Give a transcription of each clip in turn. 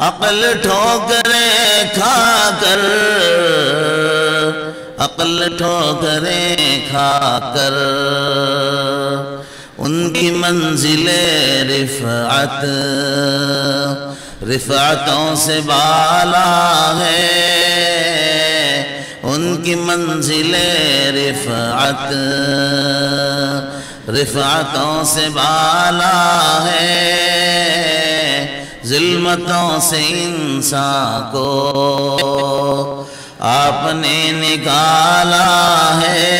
عقل ٹھوکریں کھا کر، عقل ٹھوکریں کھا کر، ان کی منزل رفعت رفعتوں سے بالا ہے، ان کی منزل رفعت رفعتوں سے بالا ہے، ظلمتوں سے انسان کو آپ نے نکالا ہے،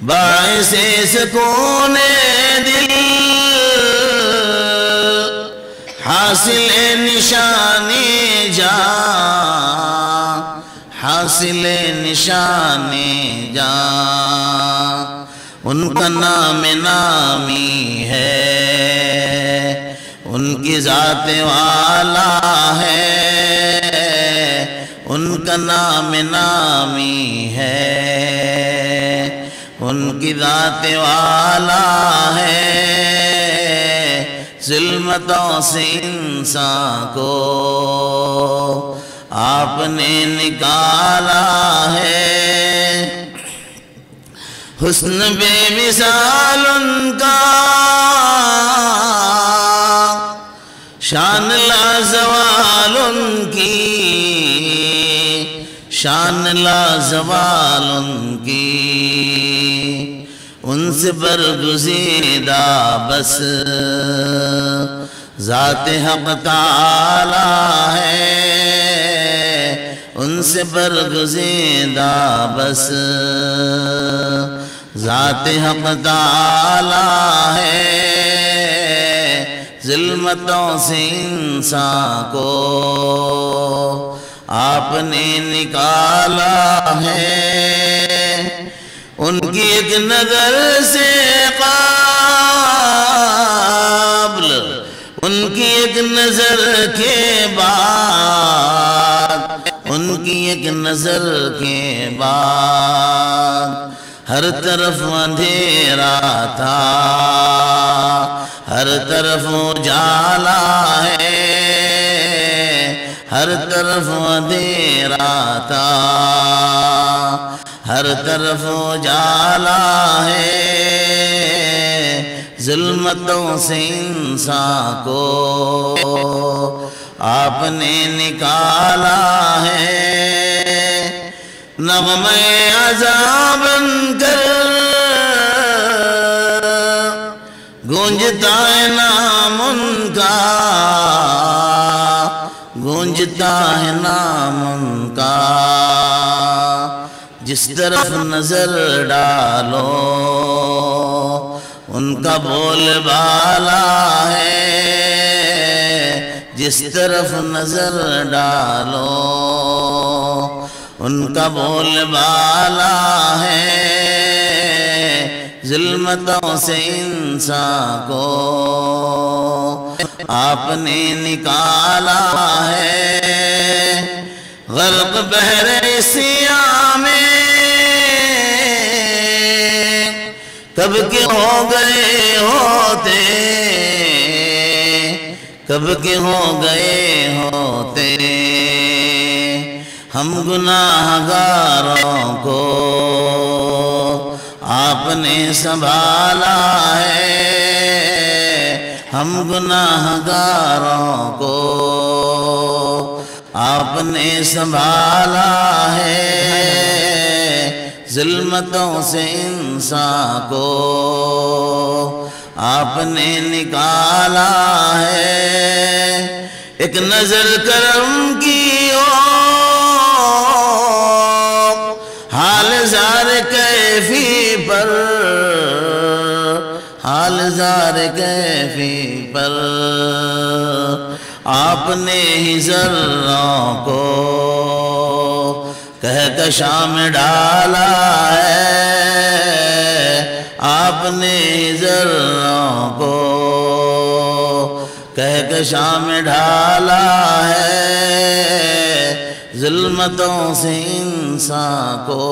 باعث سکون دل حاصل نشانی جان، حاصل نشانی جان، ان کا نام نامی ہے، ان کی ذات والا ہے، ان کا نام نامی ہے، ان کی ذات والا ہے، ظلمتوں سے انسان کو آپ نے نکالا ہے، حسن بے مثال ان کا، شان لازوال ان کی، شان لازوال ان کی، ان سے برگزیدہ بس ذات حق تعالی ہے، ان سے برگزیدہ بس ذات حق تعالی ہے، ظلمتوں سے انسان کو آپ نے نکالا ہے، ان کی ایک نظر سے قبل، ان کی ایک نظر کے بعد، ان کی ایک نظر کے بعد ہر طرف اندھیرا تھا، ہر طرف اجالا ہے، ہر طرف اندھیرا تھا، ہر طرف اجالا ہے، ظلمتوں سے انسان کو آپ نے نکالا ہے، نغمے عذاب بن کر گونجتا ہے نام ان کا، گونجتا ہے نام ان کا، جس طرف نظر ڈالو ان کا بول بالا ہے، جس طرف نظر ڈالو ان کا بول بالا ہے، ظلمتوں سے انسان کو آپ نے نکالا ہے، غرق بحر سیاہ میں کب کے ہو گئے ہوتے، کب کے ہو گئے ہوتے، ہم گناہ گاروں کو آپ نے سنبھالا ہے، ہم گناہ گاروں کو آپ نے سنبھالا ہے، ظلمتوں سے انسان کو آپ نے نکالا ہے، ایک نظر کرم کی ہو حال زار کیفی پر، حال زار کیفی پر، آپ نے ہی ذروں کو کہکشاں میں ڈالا ہے، آپ نے ہی ذروں کو کہکشاں میں ڈالا ہے، ظلمتوں سے انسان کو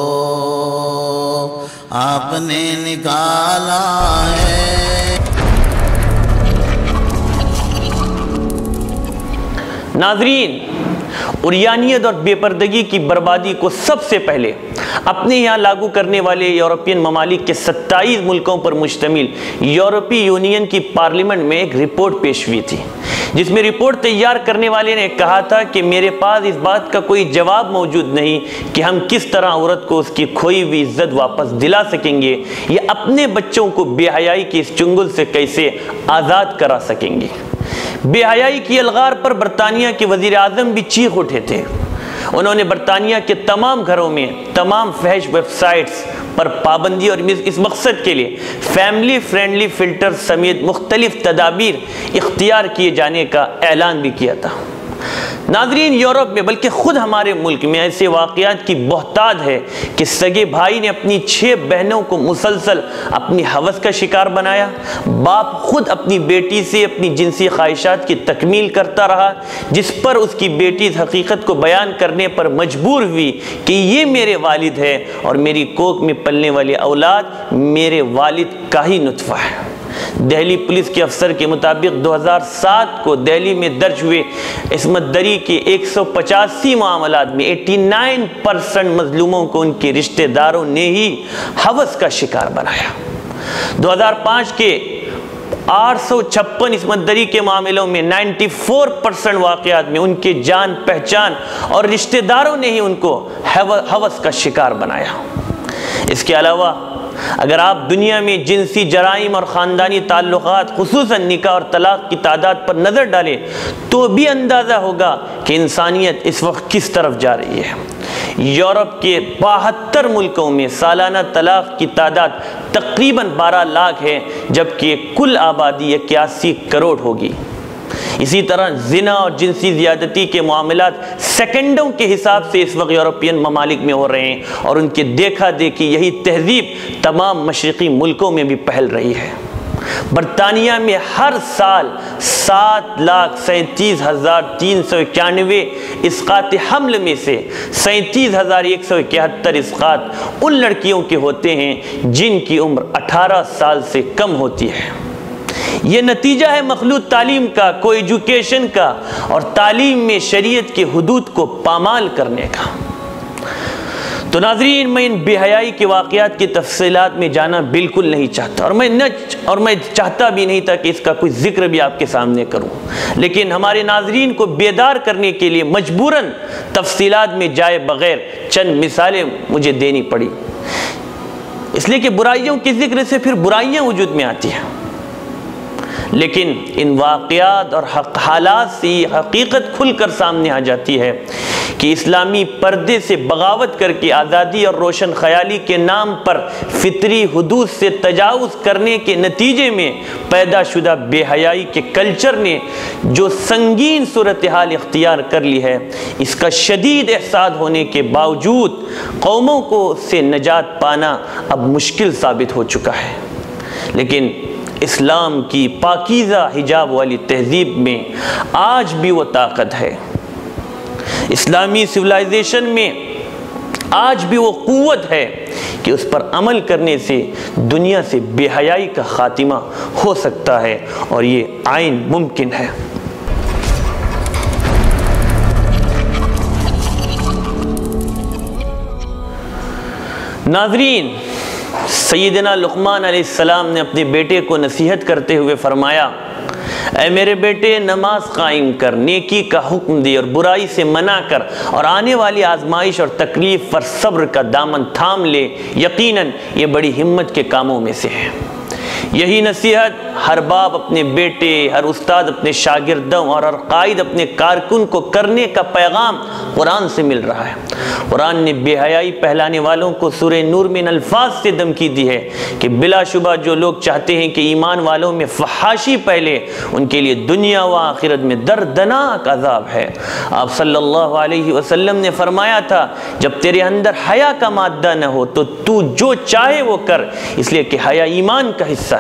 آپ نے نکالا ہے۔ ناظرین، عریانیت اور بے پردگی کی بربادی کو سب سے پہلے اپنے یہاں لاگو کرنے والے یورپین ممالک کے 27 ملکوں پر مشتمل یورپی یونین کی پارلیمنٹ میں ایک رپورٹ پیش ہوئی تھی، جس میں رپورٹ تیار کرنے والے نے کہا تھا کہ میرے پاس اس بات کا کوئی جواب موجود نہیں کہ ہم کس طرح عورت کو اس کی کھوئی ہوئی عزت واپس دلا سکیں گے یا اپنے بچوں کو بے حیائی کی اس چنگل سے کیسے آزاد کرا سکیں گے۔ بے حیائی کی الغار پر برطانیہ کے وزیر اعظم بھی چیخ اٹھے تھے۔ انہوں نے برطانیہ کے تمام گھروں میں تمام فحش ویب سائٹس پر پابندی اور اس مقصد کے لیے فیملی فرینڈلی فلٹر سمیت مختلف تدابیر اختیار کیے جانے کا اعلان بھی کیا تھا۔ ناظرین، یورپ میں بلکہ خود ہمارے ملک میں ایسے واقعات کی بہتات ہے کہ سگے بھائی نے اپنی 6 بہنوں کو مسلسل اپنی ہوس کا شکار بنایا، باپ خود اپنی بیٹی سے اپنی جنسی خواہشات کی تکمیل کرتا رہا، جس پر اس کی بیٹی اس حقیقت کو بیان کرنے پر مجبور ہوئی کہ یہ میرے والد ہے اور میری کوکھ میں پلنے والی اولاد میرے والد کا ہی نطفہ ہے۔ دہلی پولیس کے افسر کے مطابق 2007 کو دہلی میں درج ہوئے عصمت دری کے 185 معاملات میں 89% مظلوموں کو ان کے رشتہ داروں نے ہی ہوس کا شکار بنایا۔ 2005 کے 856 عصمت دری کے معاملوں میں 94% واقعات میں ان کے جان پہچان اور رشتہ داروں نے ہی ان کو ہوس کا شکار بنایا۔ اس کے علاوہ اگر آپ دنیا میں جنسی جرائم اور خاندانی تعلقات خصوصاً نکاح اور طلاق کی تعداد پر نظر ڈالیں تو بھی اندازہ ہوگا کہ انسانیت اس وقت کس طرف جا رہی ہے۔ یورپ کے 72 ملکوں میں سالانہ طلاق کی تعداد تقریباً 12 لاکھ ہے، جبکہ کل آبادی 81 کروڑ ہوگی۔ اسی طرح زنا اور جنسی زیادتی کے معاملات سیکنڈوں کے حساب سے اس وقت یورپین ممالک میں ہو رہے ہیں، اور ان کے دیکھا دیکھی یہی تہذیب تمام مشرقی ملکوں میں بھی پھیل رہی ہے۔ برطانیہ میں ہر سال 7,37,391 اسقاط حمل میں سے 37,171 اسقاط ان لڑکیوں کے ہوتے ہیں جن کی عمر 18 سال سے کم ہوتی ہے۔ یہ نتیجہ ہے مخلوط تعلیم کا، کو ایجوکیشن کا، اور تعلیم میں شریعت کے حدود کو پامال کرنے کا۔ تو ناظرین، میں ان بے حیائی کے واقعات کی تفصیلات میں جانا بالکل نہیں چاہتا، اور میں چاہتا بھی نہیں تھا کہ اس کا کوئی ذکر بھی آپ کے سامنے کروں، لیکن ہمارے ناظرین کو بیدار کرنے کے لیے مجبوراً تفصیلات میں جائے بغیر چند مثالیں مجھے دینی پڑی، اس لیے کہ برائیوں کے ذکر سے پھر برائیاں وجود میں آتی ہیں۔ لیکن ان واقعات اور حالات سے یہ حقیقت کھل کر سامنے آ جاتی ہے کہ اسلامی پردے سے بغاوت کر کے آزادی اور روشن خیالی کے نام پر فطری حدود سے تجاوز کرنے کے نتیجے میں پیدا شدہ بے حیائی کے کلچر نے جو سنگین صورتحال اختیار کر لی ہے، اس کا شدید احساس ہونے کے باوجود قوموں کو اس سے نجات پانا اب مشکل ثابت ہو چکا ہے۔ لیکن اسلام کی پاکیزہ حجاب والی تہذیب میں آج بھی وہ طاقت ہے، اسلامی سویلائزیشن میں آج بھی وہ قوت ہے کہ اس پر عمل کرنے سے دنیا سے بے حیائی کا خاتمہ ہو سکتا ہے، اور یہ عین ممکن ہے۔ ناظرین، سیدنا لقمان علیہ السلام نے اپنے بیٹے کو نصیحت کرتے ہوئے فرمایا، اے میرے بیٹے، نماز قائم کر، نیکی کا حکم دے اور برائی سے منع کر، اور آنے والی آزمائش اور تکلیف پر صبر کا دامن تھام لے، یقیناً یہ بڑی ہمت کے کاموں میں سے ہے۔ یہی نصیحت ہر باپ اپنے بیٹے، ہر استاد اپنے شاگردوں اور ہر قائد اپنے کارکن کو کرنے کا پیغام قرآن سے مل رہا ہے۔ قرآن نے بے حیائی پہلانے والوں کو سورہ نور میں ان الفاظ سے دھمکی دی ہے کہ بلا شبہ جو لوگ چاہتے ہیں کہ ایمان والوں میں فحاشی پھیلے، ان کے لیے دنیا و آخرت میں دردناک عذاب ہے۔ آپ صلی اللہ علیہ وسلم نے فرمایا تھا، جب تیرے اندر حیا کا مادہ نہ ہو تو تو جو چاہے وہ کر، اس لیے کہ حیا ایمان کا حصہ ہے۔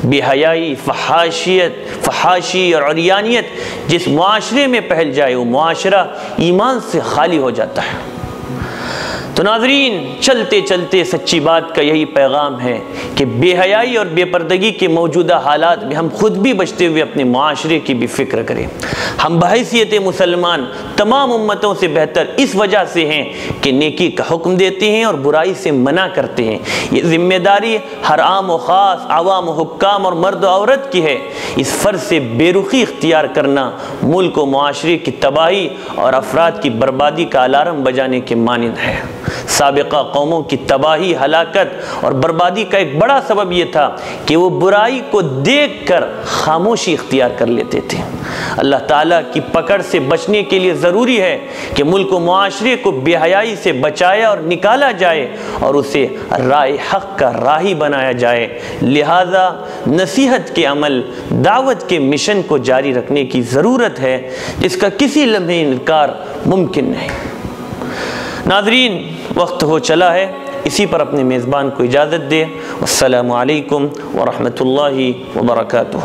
بے حیائی، فحاشی اور عریانیت جس معاشرے میں پھیل جائے، وہ معاشرہ ایمان سے خالی ہو جاتا ہے۔ تو تو ناظرین، چلتے چلتے سچی بات کا یہی پیغام ہے کہ بے حیائی اور بے پردگی کے موجودہ حالات میں ہم خود بھی بچتے ہوئے اپنے معاشرے کی بھی فکر کریں۔ ہم بحیثیت مسلمان تمام امتوں سے بہتر اس وجہ سے ہیں کہ نیکی کا حکم دیتے ہیں اور برائی سے منع کرتے ہیں۔ یہ ذمہ داری ہر عام و خاص، عوام و حکام اور مرد و عورت کی ہے۔ اس فرض سے بے رخی اختیار کرنا ملک و معاشرے کی تباہی اور افراد کی بربادی کا الارم بجانے کے مانند ہے۔ سابقہ قوموں کی تباہی، ہلاکت اور بربادی کا ایک بڑا سبب یہ تھا کہ وہ برائی کو دیکھ کر خاموشی اختیار کر لیتے تھے۔ اللہ تعالیٰ کی پکڑ سے بچنے کے لیے ضروری ہے کہ ملک و معاشرے کو بے حیائی سے بچایا اور نکالا جائے اور اسے راہ حق کا راہی بنایا جائے۔ لہذا نصیحت کے عمل، دعوت کے مشن کو جاری رکھنے کی ضرورت ہے، جس کا کسی لمحے انکار ممکن نہیں۔ ناظرین، وقت ہو چلا ہے، اسی پر اپنے میزبان کو اجازت دے۔ السلام علیکم ورحمۃ اللہ وبرکاتہ۔